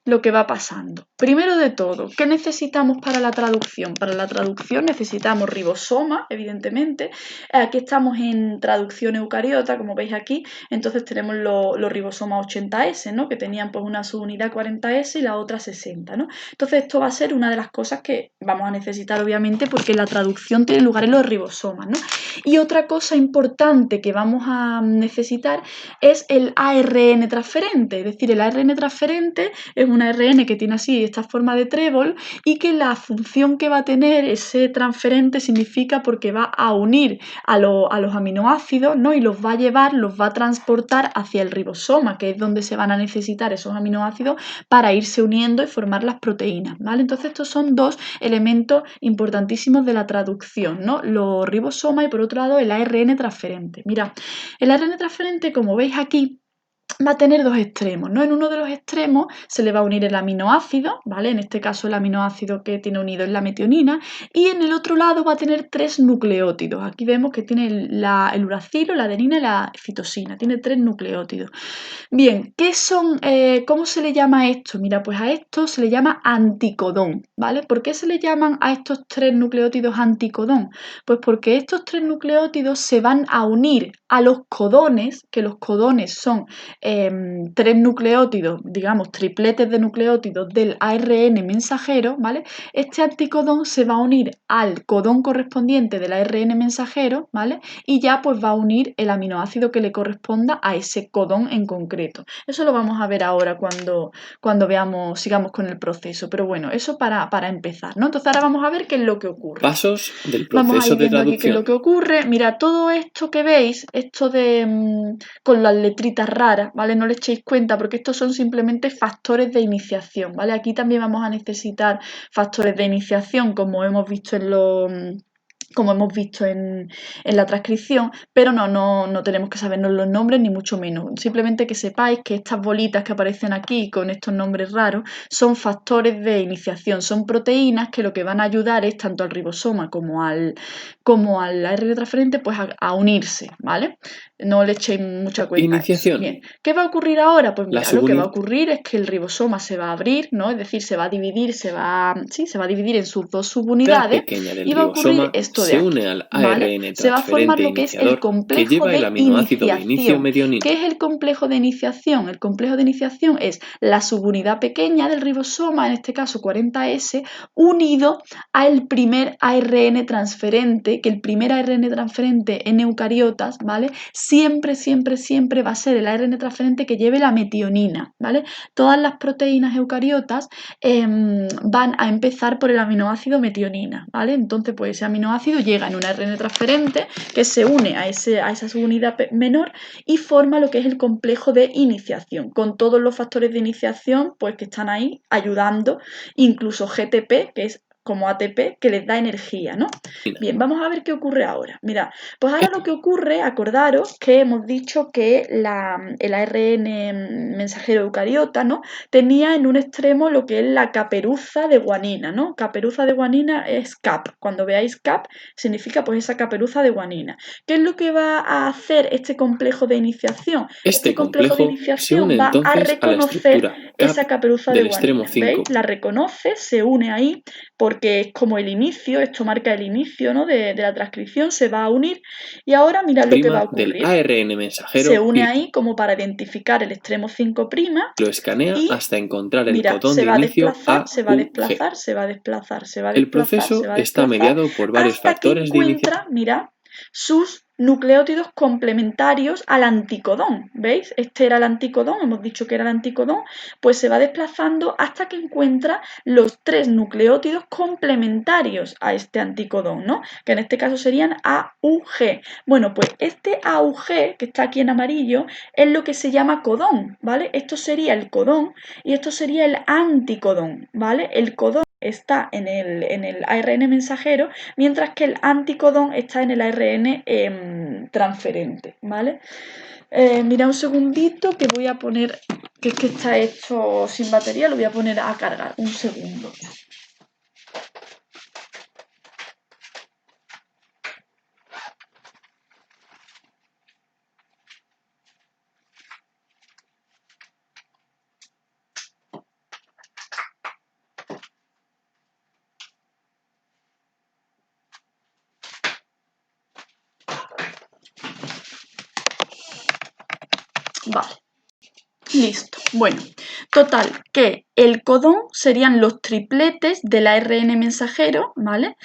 lo que va pasando. Primero de todo, ¿qué necesitamos para la traducción? Para la traducción necesitamos ribosomas, evidentemente. Aquí estamos en traducción eucariota, como veis aquí. Entonces tenemos los ribosomas 80S, ¿no? Que tenían pues una subunidad 40S y la otra 60, ¿no? Entonces esto va a ser una de las cosas que vamos a necesitar, obviamente, porque la traducción tiene lugar en los ribosomas, ¿no? Y otra cosa importante que vamos a necesitar es el ARN transferente. Es decir, el ARN transferente es un ARN que tiene así esta forma de trébol y que la función que va a tener ese transferente significa porque va a unir a los aminoácidos, ¿no? Y los va a llevar, los va a transportar hacia el ribosoma, que es donde se van a necesitar esos aminoácidos para irse uniendo y formar las proteínas, ¿vale? Entonces estos son dos elementos importantísimos de la traducción, ¿no? Los ribosomas y por otro lado el ARN transferente. Mira, el ARN transferente, como veis aquí, va a tener dos extremos, ¿no? En uno de los extremos se le va a unir el aminoácido, ¿vale? En este caso el aminoácido que tiene unido es la metionina, y en el otro lado va a tener 3 nucleótidos. Aquí vemos que tiene el uracilo, la adenina y la citosina, tiene 3 nucleótidos. Bien, ¿cómo se le llama a esto? Mira, pues a esto se le llama anticodón, ¿vale? ¿Por qué se le llaman a estos 3 nucleótidos anticodón? Pues porque estos 3 nucleótidos se van a unir a los codones, que los codones son 3 nucleótidos, digamos, tripletes de nucleótidos del ARN mensajero, ¿vale? Este anticodón se va a unir al codón correspondiente del ARN mensajero, ¿vale? Y ya pues va a unir el aminoácido que le corresponda a ese codón en concreto. Eso lo vamos a ver ahora cuando sigamos con el proceso, pero bueno, eso para empezar, ¿no? Entonces ahora vamos a ver qué es lo que ocurre. Pasos del Vamos a proceso ir de viendo aquí qué es lo traducción. que ocurre. Mira, todo esto que veis, esto de con las letritas raras, ¿vale? No le echéis cuenta porque estos son simplemente factores de iniciación, ¿vale? Aquí también vamos a necesitar factores de iniciación, como hemos visto en la transcripción, pero no tenemos que sabernos los nombres ni mucho menos. Simplemente que sepáis que estas bolitas que aparecen aquí con estos nombres raros son factores de iniciación, son proteínas que lo que van a ayudar es tanto al ribosoma como al ARN transferente pues a unirse, ¿vale? No le echéis mucha cuenta a eso. Iniciación. Bien, ¿qué va a ocurrir ahora? Pues La mira, lo que va a subunidad ocurrir es que el ribosoma se va a abrir, ¿no? Es decir, se va a dividir en sus dos subunidades pequeña del y va a ocurrir ribosoma esto esto de se aquí, une al ¿vale? ARN Se va a formar transferente lo que es el iniciador que complejo lleva el de aminoácido de inicio iniciación. metionina. ¿Qué es el complejo de iniciación? El complejo de iniciación es la subunidad pequeña del ribosoma, en este caso 40S, unido al primer ARN transferente, que el primer ARN transferente en eucariotas, ¿vale? Siempre, siempre, siempre va a ser el ARN transferente que lleve la metionina, ¿vale? Todas las proteínas eucariotas van a empezar por el aminoácido metionina, ¿vale? Entonces, pues ese aminoácido llega en un ARN transferente que se une a esa subunidad menor y forma lo que es el complejo de iniciación, con todos los factores de iniciación pues, que están ahí ayudando, incluso GTP, que es como ATP, que les da energía, ¿no? Bien, vamos a ver qué ocurre ahora. Mira, pues ahora lo que ocurre, acordaros que hemos dicho que el ARN mensajero eucariota, ¿no? Tenía en un extremo lo que es la caperuza de guanina, ¿no? Caperuza de guanina es CAP. Cuando veáis CAP, significa pues esa caperuza de guanina. ¿Qué es lo que va a hacer este complejo de iniciación? Este complejo de complejo se une iniciación va a entonces a la reconocer estructura esa CAP caperuza de del extremo guanina. 5. ¿Veis? La reconoce, se une ahí, porque es como el ', esto marca el inicio, ¿no? de la transcripción, se va a unir y ahora mirad lo que va a del ocurrir. ARN mensajero Se une y ahí como para identificar el extremo 5', lo escanea y hasta encontrar el mira, codón se de va a inicio desplazar, se va a AUG. desplazar, se va a desplazar, se va a El desplazar, se proceso va a está desplazar, mediado por varios hasta que factores de iniciación. encuentra, mira, sus nucleótidos complementarios al anticodón. ¿Veis? Este era el anticodón, hemos dicho que era el anticodón, pues se va desplazando hasta que encuentra los 3 nucleótidos complementarios a este anticodón, ¿no? Que en este caso serían AUG. Bueno, pues este AUG, que está aquí en amarillo, es lo que se llama codón, ¿vale? Esto sería el codón y esto sería el anticodón, ¿vale? El codón está en el ARN mensajero, mientras que el anticodón está en el ARN transferente, ¿vale? Mira un segundito que voy a poner, que es que está hecho sin batería, lo voy a poner a cargar, un segundo. Vale, listo. Bueno, total, que el codón serían los tripletes del ARN mensajero, ¿vale?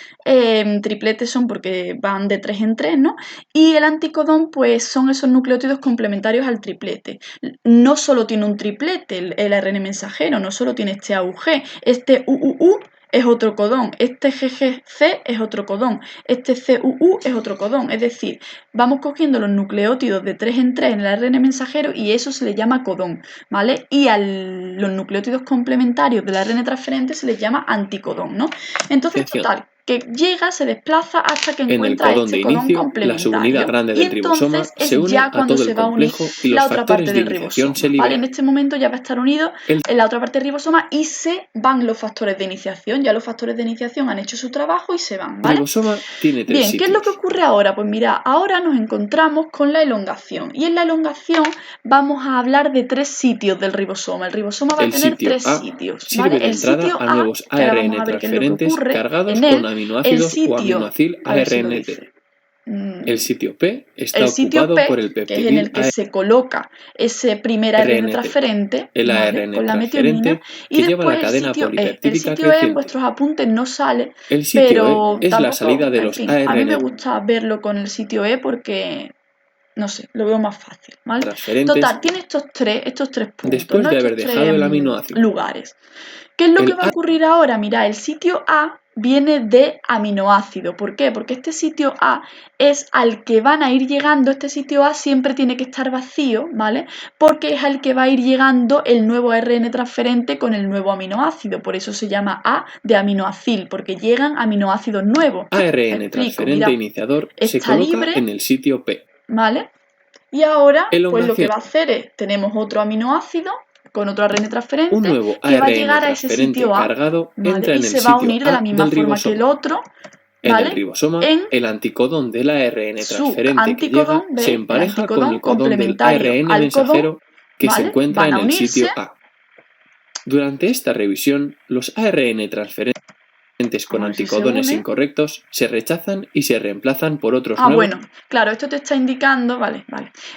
Tripletes son porque van de 3 en 3, ¿no? Y el anticodón, pues son esos nucleótidos complementarios al triplete. No solo tiene un triplete el ARN mensajero, no solo tiene este AUG, este UUU es otro codón, este GGC es otro codón, este CUU es otro codón, es decir, vamos cogiendo los nucleótidos de 3 en 3 en el ARN mensajero y eso se le llama codón, ¿vale? Y a los nucleótidos complementarios del ARN transferente se les llama anticodón, ¿no? Entonces, total, que llega, se desplaza hasta que En el encuentra codón este de codón inicio, la complementario. subunidad grande Y del ribosoma entonces se es une ya a cuando todo se el va a unir complejo y la los otra parte factores de del iniciación se ribosoma, ¿vale? En liberan. este momento ya va a estar unido El en la otra parte del ribosoma y se van los factores de iniciación. Ya los factores de iniciación han hecho su trabajo y se van, ¿vale? ribosoma tiene 3 Bien, ¿qué es lo que sitios. ocurre ahora? Pues mira, ahora nos encontramos con la elongación y en la elongación vamos a hablar de 3 sitios del ribosoma. El ribosoma va a El tener sitio 3 A sitios, sirve ¿vale? de El entrada sitio a A, nuevos que ahora vamos ARN a ver qué es lo que transferentes ocurre cargados en con él, el aminoácidos o sitio, aminoacil a ver si lo ARNT. dice. El sitio P está El sitio ocupado por P, el que es en peptidil el que se coloca ese primer ARN ARNT, transferente, el ¿vale? ARN Con la metionina, transferente y que lleva después la el cadena sitio E. El polipeptídica sitio E en creciente. vuestros apuntes no sale, El sitio E pero es la tampoco, salida de en los fin, a mí me ARN gusta verlo con el sitio E porque, no sé, lo veo más fácil, ¿vale? transferentes Total, tiene estos tres puntos, después ¿no? de Estos haber dejado 3 el aminoácido. lugares. ¿Qué es lo que El va a ocurrir ahora? Mira, el sitio A viene de aminoácido. ¿Por qué? Porque este sitio A es al que van a ir llegando, este sitio A siempre tiene que estar vacío, ¿vale? Porque es al que va a ir llegando el nuevo ARN transferente con el nuevo aminoácido. Por eso se llama A de aminoacil, porque llegan aminoácidos nuevos. Me ARN explico, transferente mira, iniciador se está coloca libre, en el sitio P. ¿vale? Y ahora, pues lo que Elongación. va a hacer es, tenemos otro aminoácido con otro ARN Un transferente nuevo que va a ARN llegar a ese transferente sitio A, cargado ¿vale? entra Y en el se va a sitio unir de la A misma del forma que el ribosoma. otro, En el ¿vale? ribosoma, En el anticodón del ARN su transferente que anticodón, llega se ¿veis? El empareja con anticodón el codón del complementario ARN al codón, mensajero que se ¿vale? encuentra Van en a el unirse, sitio A. Durante esta revisión, los ARN transferentes con Vamos a ver si se anticodones une. incorrectos se rechazan y se reemplazan por otros Ah, nuevos. bueno, claro, esto te está indicando, vale.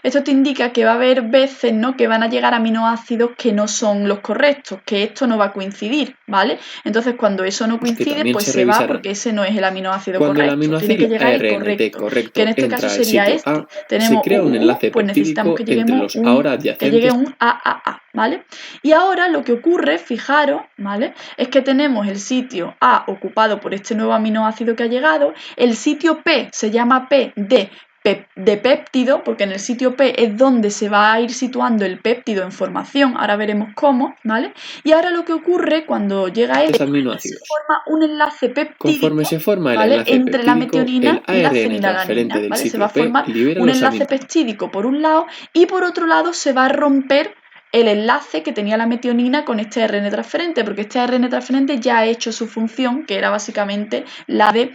Esto te indica que va a haber veces, ¿no?, que van a llegar aminoácidos que no son los correctos, que esto no va a coincidir, ¿vale? Entonces, cuando eso no Que coincide, también pues se se va revisarán. porque ese no es el aminoácido Cuando el correcto. Tiene que aminoácido llegar el ARNT correcto, que en correcto este caso entra al sería sitio este. A, se Tenemos crea un enlace pues necesitamos peptídico que entre lleguemos los ahora adyacentes. que llegue un AAA, ¿vale? Y ahora lo que ocurre, fijaros, ¿vale?, es que tenemos el sitio A ocupado por este nuevo aminoácido que ha llegado, el sitio P se llama P de péptido, porque en el sitio P es donde se va a ir situando el péptido en formación, ahora veremos cómo, ¿vale? Y ahora lo que ocurre cuando llega este, aminoácidos. se forma un enlace peptídico, Conforme se forma el ¿vale?, enlace entre la peptídico, metionina el y la ARN fenilalanina, transferente del ¿vale? Se va a sitio P formar libera un los enlace aminoácidos. peptídico por un lado y por otro lado se va a romper el enlace que tenía la metionina con este ARN transferente, porque este ARN transferente ya ha hecho su función, que era básicamente la de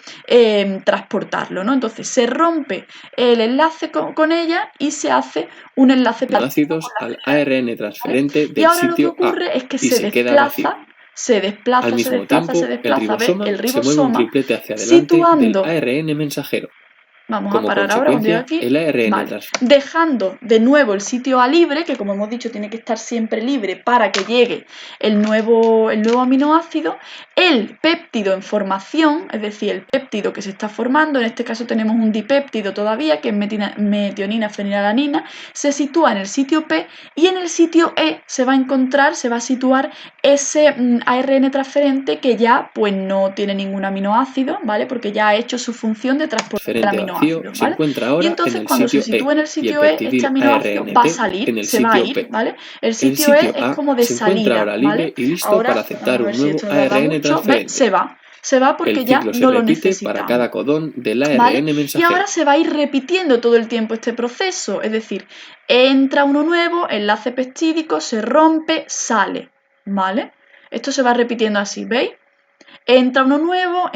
transportarlo, ¿no? Entonces se rompe el enlace con ella y se hace un enlace peptídico Aminoácidos al ARN transferente y del ahora lo que sitio A ocurre es que y se queda vacío. se Al mismo tiempo, el desplaza, ¿ves? ribosoma El se mueve un ribosoma triplete hacia adelante del situando. ARN mensajero. Vamos a Como parar ahora cuando llegue consecuencia, aquí. el ARN Vale. Dejando de nuevo el sitio A libre, que como hemos dicho tiene que estar siempre libre para que llegue el nuevo aminoácido. El péptido en formación, es decir, el péptido que se está formando, en este caso tenemos un dipéptido todavía, que es metionina fenilalanina, se sitúa en el sitio P y en el sitio E se va a situar ese ARN transferente que ya pues no tiene ningún aminoácido, ¿vale? Porque ya ha hecho su función de transportar el transferente vacío aminoácido, se ¿vale? encuentra Y ahora en entonces el cuando se sitio sitúa E en el y el sitio E, este peptidil aminoácido va a ARNT salir, en el se va a sitio ir, P. ¿vale? El El sitio E sitio es A como de se encuentra salida, ahora libre ¿vale? y listo Ahora, para vamos aceptar a un ver si nuevo esto nos da ARN mucho, ¿ves? transferente. Se va porque El ya ciclo se no lo repite para necesitamos, cada codón del ¿vale? ARN Y mensajero. ahora se va a ir repitiendo todo el tiempo este proceso, es decir, entra uno nuevo, enlace peptídico, se rompe, sale, ¿vale? Esto se va repitiendo así, ¿veis? Entra uno nuevo,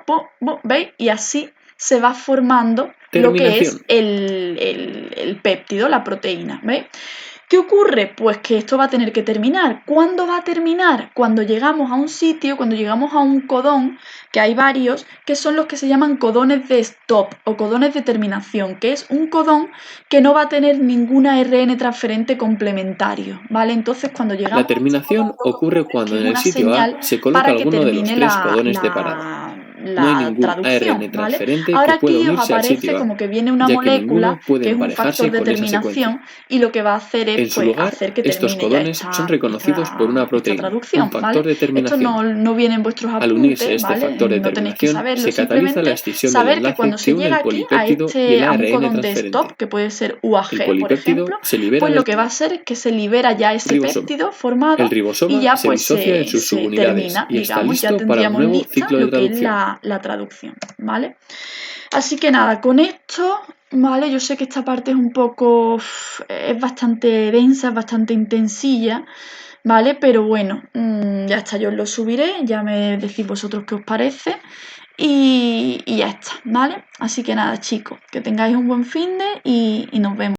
pum, pum, ¿veis? Y así se va formando lo que es Terminación. el péptido, la proteína, ¿veis? ¿Qué ocurre? Pues que esto va a tener que terminar. ¿Cuándo va a terminar? Cuando llegamos a un sitio, cuando llegamos a un codón, que hay varios, que son los que se llaman codones de stop o codones de terminación, que es un codón que no va a tener ningún ARN transferente complementario, ¿vale? Entonces, cuando llegamos La a este terminación codón, lo que ocurre ocurre es cuando que es en el una sitio A señal se coloca para que alguno de los termine 3 codones de parada. No hay la ningún traducción, ARN ¿vale? transferente que Ahora pueda aquí os unirse al aparece sitio A, como que viene una ya que molécula ninguno puede que es un factor emparejarse de con esa secuencia. terminación y lo que va a hacer es En su pues lugar, hacer que estos termine ya codones son reconocidos por una esta proteína, un traducción, factor ¿vale? de Esto terminación. no viene en vuestros Al unirse apuntes, este ¿vale? factor de No tenéis que terminación, saberlo, se cataliza la simplemente escisión del saber que enlace cuando que se une llega el aquí polipéptido y el a un ARN codón de stop, transferente. que puede ser El UAG, por ejemplo, polipéptido se libera pues del lo que va a hacer es que se libera ya ese ribosoma. péptido formado El y ribosoma ya se pues disocia en sus se subunidades termina, y está digamos, ya listo para un tendríamos nuevo lista ciclo de lo que es traducción. la traducción, ¿vale? Así que nada, con esto, ¿vale? Yo sé que esta parte es un poco, es bastante densa, es bastante intensilla, ¿vale? Pero bueno, ya está, yo os lo subiré, ya me decís vosotros qué os parece y ya está, ¿vale? Así que nada, chicos, que tengáis un buen finde y nos vemos.